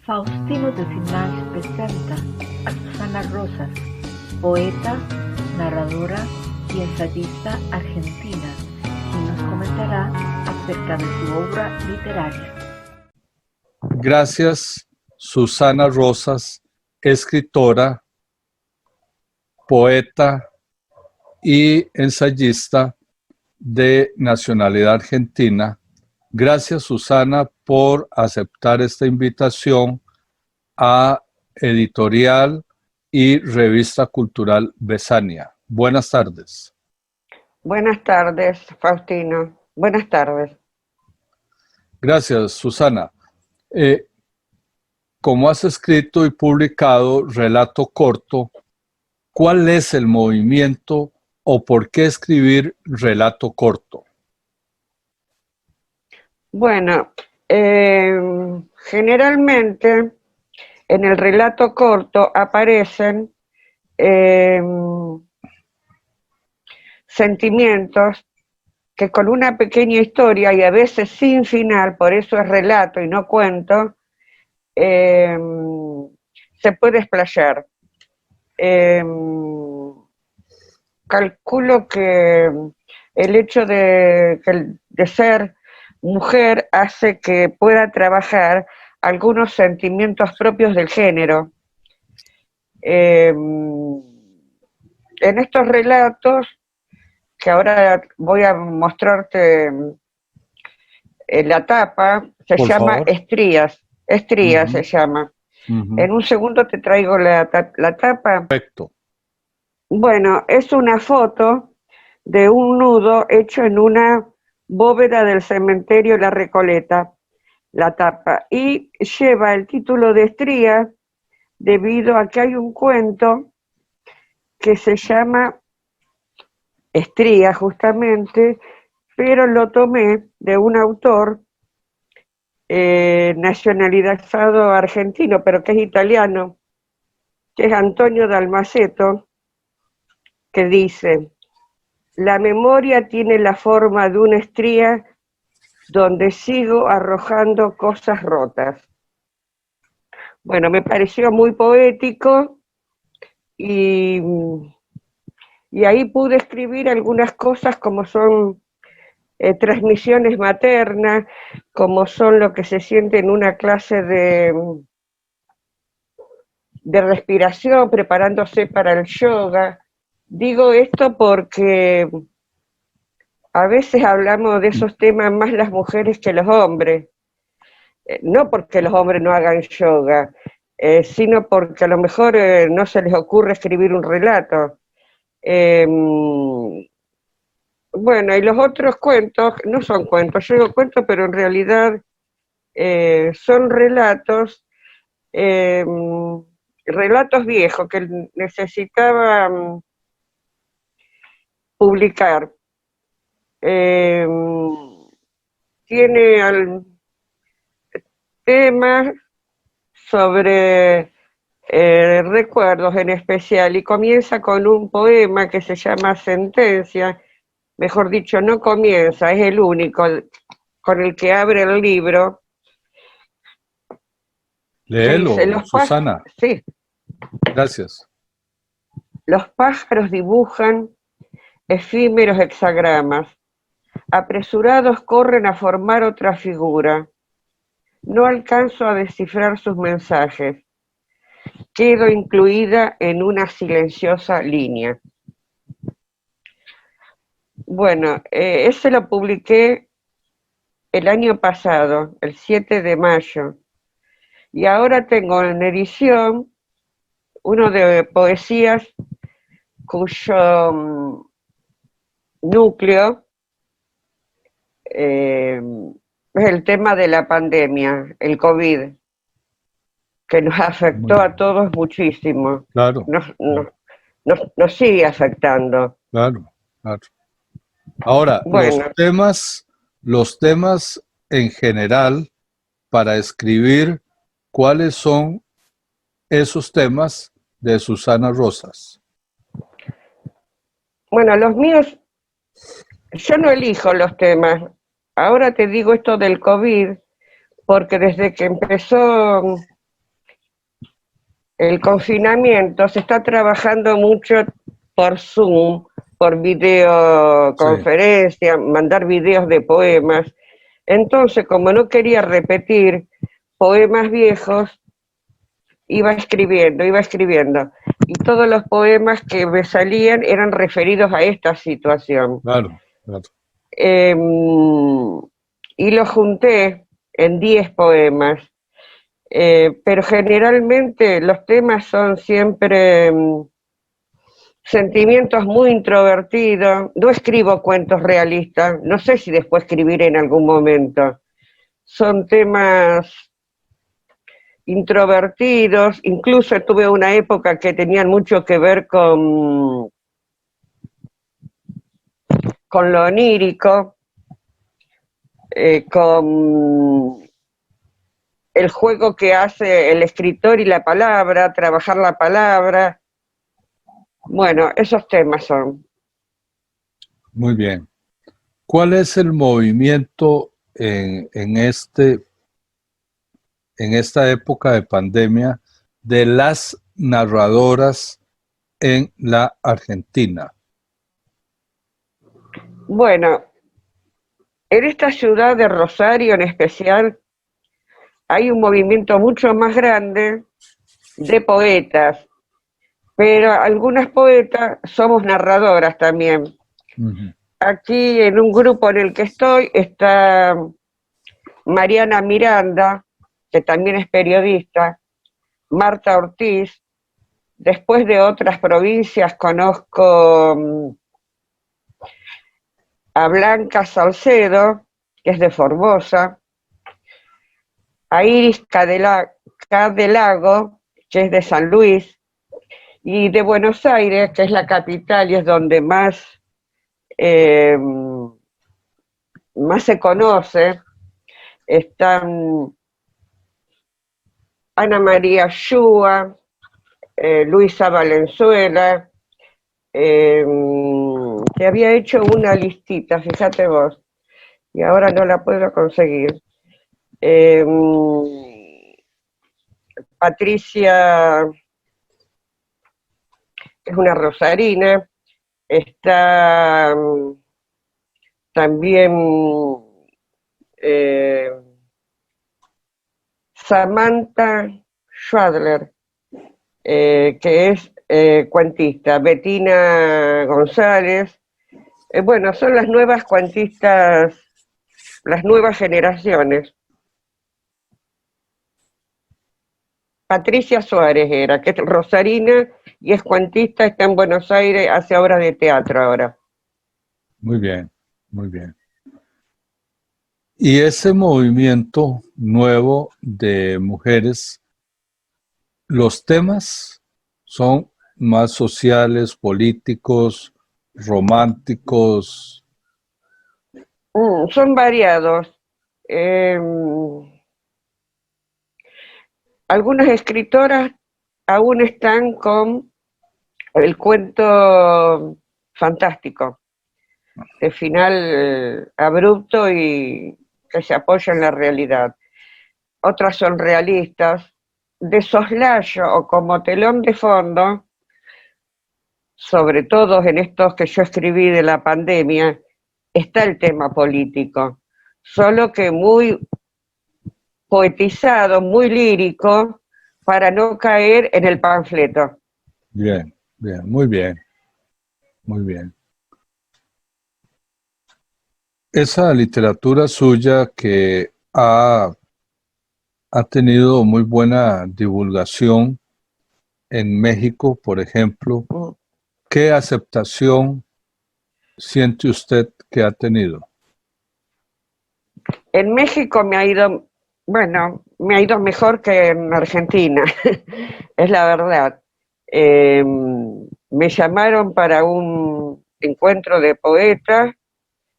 Faustino Decimal presenta a Susana Rosas, poeta, narradora y ensayista argentina, quien nos comentará acerca de su obra literaria. Gracias, Susana Rosas, escritora, poeta y ensayista de nacionalidad argentina. Gracias, Susana, por aceptar esta invitación a Editorial y Revista Cultural Besania. Buenas tardes. Buenas tardes, Faustino. Buenas tardes. Gracias, Susana. Como has escrito y publicado relato corto, ¿cuál es el movimiento o por qué escribir relato corto? Bueno, generalmente en el relato corto aparecen sentimientos que con una pequeña historia y a veces sin final, por eso es relato y no cuento, se puede explayar. Calculo que el hecho de ser mujer hace que pueda trabajar algunos sentimientos propios del género. En estos relatos, que ahora voy a mostrarte la tapa, se Por llama favor. Estrías se llama. En un segundo te traigo la tapa. Perfecto. Bueno, es una foto de un nudo hecho en una bóveda del cementerio La Recoleta, la tapa, y lleva el título de Estrías debido a que hay un cuento que se llama Estrías justamente, pero lo tomé de un autor nacionalizado argentino, pero que es italiano, que es Antonio Dalmaceto, que dice: la memoria tiene la forma de una estría donde sigo arrojando cosas rotas. Bueno, me pareció muy poético y ahí pude escribir algunas cosas como son transmisiones maternas, como son lo que se siente en una clase de respiración, preparándose para el yoga. Digo esto porque a veces hablamos de esos temas más las mujeres que los hombres. No porque los hombres no hagan yoga, sino porque a lo mejor no se les ocurre escribir un relato. Bueno, y los otros cuentos, no son cuentos, yo digo cuentos, pero en realidad son relatos, relatos viejos que necesitaba publicar. Tiene temas sobre recuerdos en especial y comienza con un poema que se llama Sentencia. Mejor dicho, no comienza, es el único con el que abre el libro. Léelo, Susana. Sí. Gracias. Los pájaros dibujan efímeros hexagramas. Apresurados corren a formar otra figura. No alcanzo a descifrar sus mensajes. Quedo incluida en una silenciosa línea. Bueno, ese lo publiqué el año pasado, el 7 de mayo. Y ahora tengo en edición uno de poesías cuyo núcleo es el tema de la pandemia, el COVID, que nos afectó a todos muchísimo. Claro. Nos sigue afectando. Claro. Ahora, bueno, los temas en general para escribir, ¿cuáles son esos temas de Susana Rosas? Bueno, los míos, yo no elijo los temas. Ahora te digo esto del COVID, porque desde que empezó el confinamiento se está trabajando mucho por Zoom, por videoconferencia, mandar videos de poemas. Entonces, como no quería repetir poemas viejos, iba escribiendo. Y todos los poemas que me salían eran referidos a esta situación. Claro, claro. Y los junté en 10 poemas. Pero generalmente los temas son siempre sentimientos muy introvertidos. No escribo cuentos realistas, no sé si después escribiré en algún momento. Son temas introvertidos, incluso tuve una época que tenían mucho que ver con lo onírico, con el juego que hace el escritor y la palabra, trabajar la palabra. Bueno, esos temas son. Muy bien. ¿Cuál es el movimiento en esta época de pandemia de las narradoras en la Argentina? Bueno, en esta ciudad de Rosario en especial hay un movimiento mucho más grande de poetas, pero algunas poetas somos narradoras también. Uh-huh. Aquí en un grupo en el que estoy está Mariana Miranda, que también es periodista, Marta Ortiz. Después de otras provincias conozco a Blanca Salcedo, que es de Formosa, a Iris Cadelago, que es de San Luis, y de Buenos Aires, que es la capital y es donde más se conoce, están Ana María Shua, Luisa Valenzuela, que había hecho una listita, fíjate vos, y ahora no la puedo conseguir. Patricia, que es una rosarina, está también Samantha Schwadler, que es cuentista, Betina González. Bueno, son las nuevas cuentistas, las nuevas generaciones. Patricia Suárez era, que es rosarina y es cuentista, está en Buenos Aires, hace obras de teatro ahora. Muy bien, muy bien. Y ese movimiento nuevo de mujeres, los temas son más sociales, políticos, románticos. Son variados. Algunas escritoras aún están con el cuento fantástico, de final abrupto y que se apoya en la realidad. Otras son realistas, de soslayo o como telón de fondo, sobre todo en estos que yo escribí de la pandemia, está el tema político, solo que muy poetizado, muy lírico, para no caer en el panfleto. Bien, bien, muy bien, muy bien. Esa literatura suya que ha tenido muy buena divulgación en México, por ejemplo, ¿qué aceptación siente usted que ha tenido? En México me ha ido, bueno, me ha ido mejor que en Argentina, es la verdad. Me llamaron para un encuentro de poetas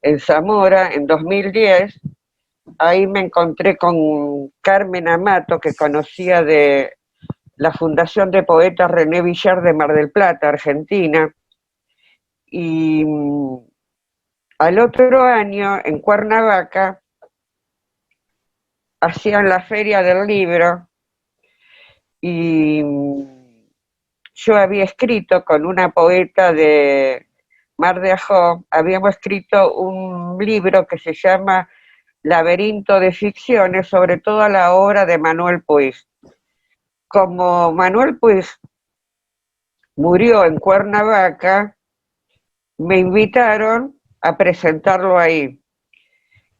en Zamora en 2010. Ahí me encontré con Carmen Amato, que conocía de la Fundación de Poetas René Villar de Mar del Plata, Argentina. Y al otro año, en Cuernavaca, hacían la feria del libro y yo había escrito con una poeta de Mar de Ajó, habíamos escrito un libro que se llama Laberinto de Ficciones, sobre toda la obra de Manuel Puig. Como Manuel Puig murió en Cuernavaca, me invitaron a presentarlo ahí.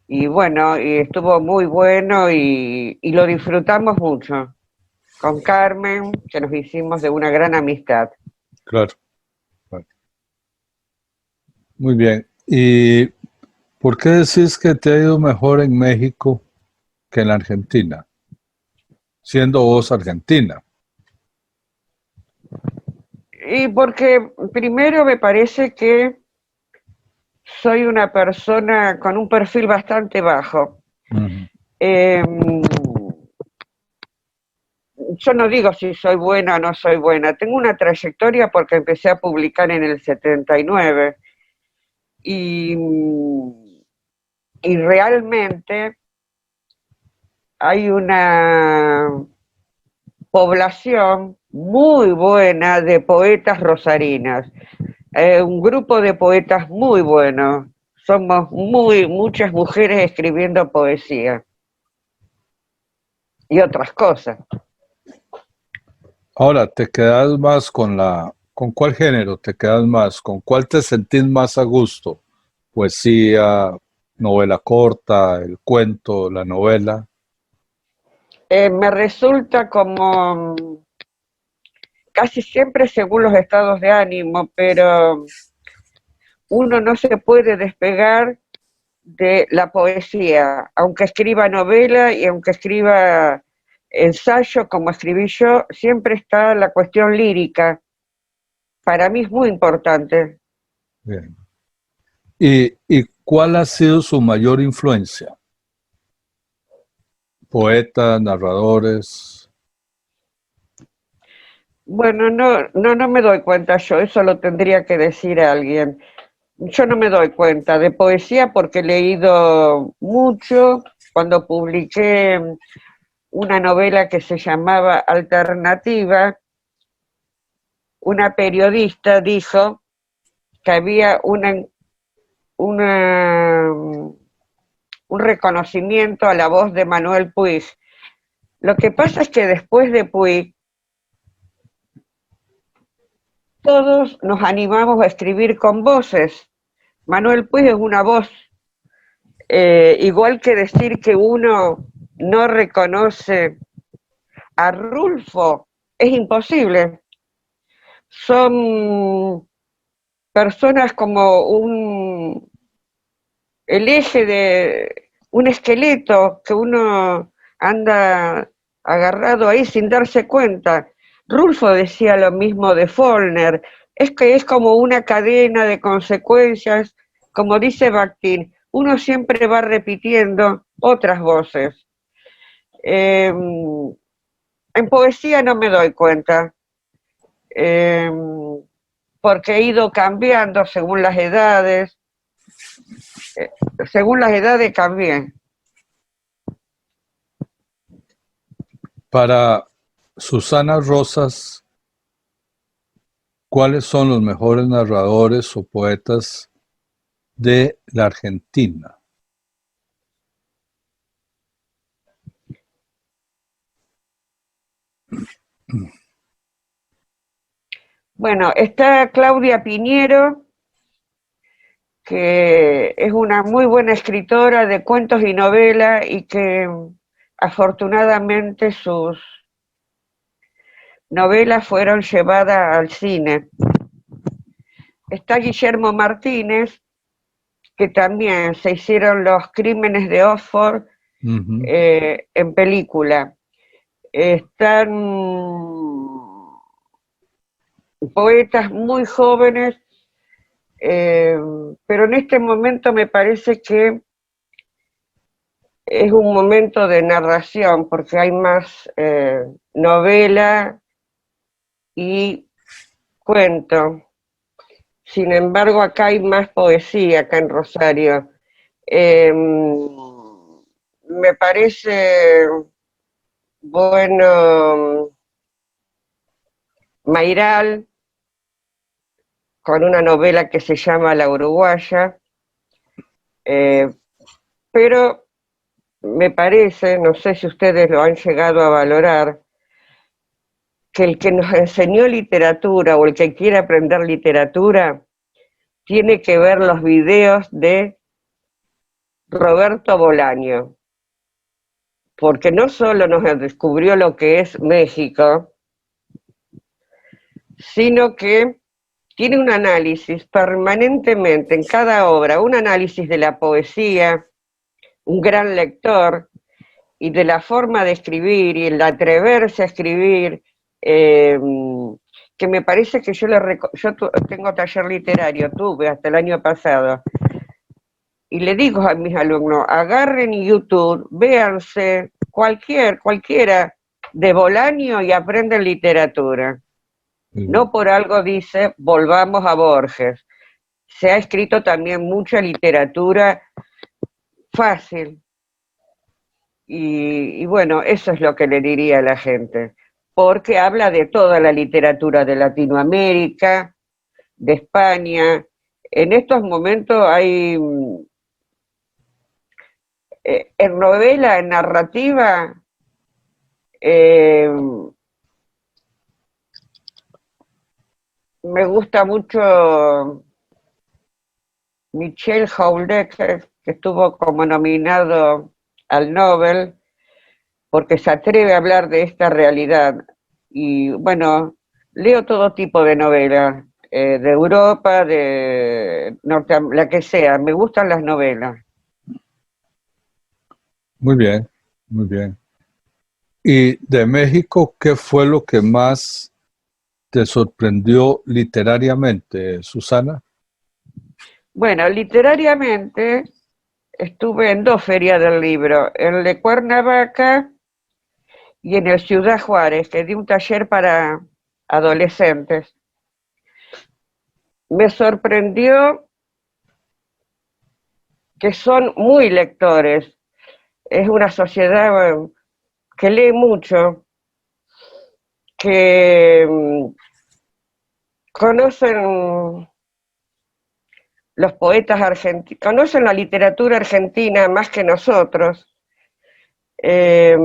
Y bueno, y estuvo muy bueno y lo disfrutamos mucho. Con Carmen, que nos hicimos de una gran amistad. Claro. Claro. Muy bien. ¿Y por qué decís que te ha ido mejor en México que en la Argentina, siendo vos argentina? Y porque primero me parece que soy una persona con un perfil bastante bajo. Ujú. Yo no digo si soy buena o no soy buena. Tengo una trayectoria porque empecé a publicar en el 79 y, y realmente hay una población muy buena de poetas rosarinas, un grupo de poetas muy bueno. Somos muchas mujeres escribiendo poesía y otras cosas. Ahora, ¿te quedas más con cuál género te quedas más? ¿Con cuál te sentís más a gusto? Poesía, novela corta, el cuento, la novela. Me resulta como casi siempre según los estados de ánimo, pero uno no se puede despegar de la poesía, aunque escriba novela y aunque escriba ensayo como escribí yo, siempre está la cuestión lírica. Para mí es muy importante. Bien. ¿Y cuál ha sido su mayor influencia? Poetas, narradores. Bueno, no me doy cuenta yo, eso lo tendría que decir alguien. Yo no me doy cuenta de poesía porque he leído mucho. Cuando publiqué una novela que se llamaba Alternativa, una periodista dijo que había un reconocimiento a la voz de Manuel Puig. Lo que pasa es que después de Puig, todos nos animamos a escribir con voces. Manuel Puig es una voz, igual que decir que uno no reconoce a Rulfo, es imposible. Son personas como el eje de un esqueleto que uno anda agarrado ahí sin darse cuenta. Rulfo decía lo mismo de Follner, es que es como una cadena de consecuencias, como dice Bakhtin, uno siempre va repitiendo otras voces. En poesía no me doy cuenta, porque he ido cambiando según las edades cambié. Para Susana Rosas, ¿cuáles son los mejores narradores o poetas de la Argentina? Bueno, está Claudia Piñero, que es una muy buena escritora de cuentos y novela y que afortunadamente sus novelas fueron llevadas al cine. Está Guillermo Martínez, que también se hicieron Los Crímenes de Oxford Ujú. en película. Están poetas muy jóvenes, pero en este momento me parece que es un momento de narración, porque hay más novela y cuento. Sin embargo, acá hay más poesía, acá en Rosario. Me parece bueno Mayral, con una novela que se llama La Uruguaya, pero me parece, no sé si ustedes lo han llegado a valorar, que el que nos enseñó literatura o el que quiere aprender literatura tiene que ver los videos de Roberto Bolaño, porque no solo nos descubrió lo que es México, sino que tiene un análisis permanentemente en cada obra, un análisis de la poesía, un gran lector, y de la forma de escribir y el atreverse a escribir, que me parece que yo tengo taller literario, tuve hasta el año pasado, y le digo a mis alumnos, agarren YouTube, véanse cualquiera de Bolaño y aprenden literatura. No por algo dice, volvamos a Borges. Se ha escrito también mucha literatura fácil. Y bueno, eso es lo que le diría a la gente, porque habla de toda la literatura de Latinoamérica, de España. En estos momentos hay, en novela, en narrativa, me gusta mucho Michel Houellebecq, que estuvo como nominado al Nobel, porque se atreve a hablar de esta realidad. Y bueno, leo todo tipo de novelas, de Europa, de la que sea, me gustan las novelas. Muy bien, muy bien. ¿Y de México qué fue lo que más te sorprendió literariamente, Susana? Bueno, literariamente estuve en 2 ferias del libro, en el de Cuernavaca y en el Ciudad Juárez, que di un taller para adolescentes. Me sorprendió que son muy lectores. Es una sociedad que lee mucho, que conocen los poetas argentinos, conocen la literatura argentina más que nosotros. Me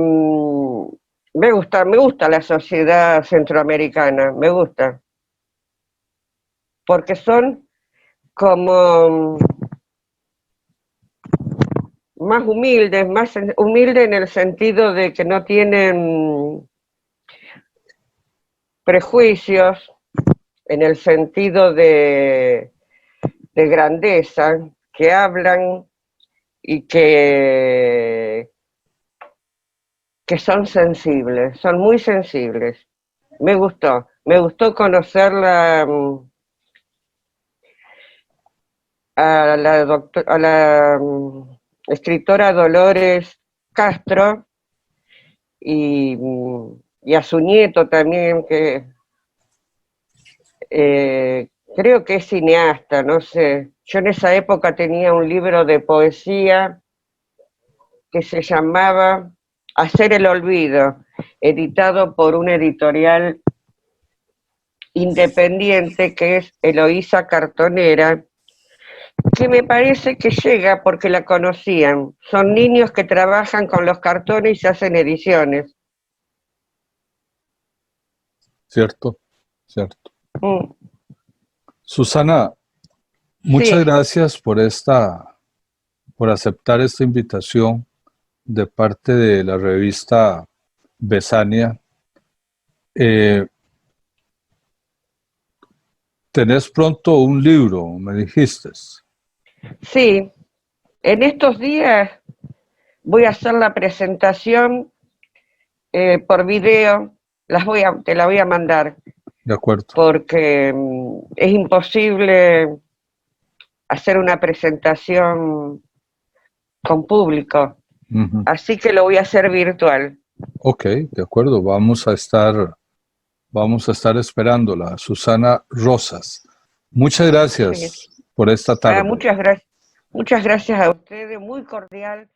gusta la sociedad centroamericana, me gusta, porque son como más humildes en el sentido de que no tienen prejuicios, en el sentido de grandeza, que hablan y que son sensibles, son muy sensibles. Me gustó conocer a la escritora Dolores Castro y a su nieto también, que creo que es cineasta, no sé. Yo en esa época tenía un libro de poesía que se llamaba Hacer el olvido, editado por una editorial independiente que es Eloísa Cartonera, que me parece que llega porque la conocían. Son niños que trabajan con los cartones y se hacen ediciones. Cierto, cierto. Susana, muchas gracias por aceptar esta invitación de parte de la revista Besania. Tenés pronto un libro, me dijiste. Sí, en estos días voy a hacer la presentación por video, te la voy a mandar. De acuerdo. Porque es imposible hacer una presentación con público. Así que lo voy a hacer virtual. Ok, de acuerdo, vamos a estar esperándola. Susana Rosas, muchas gracias por esta tarde. Muchas gracias a ustedes, muy cordial.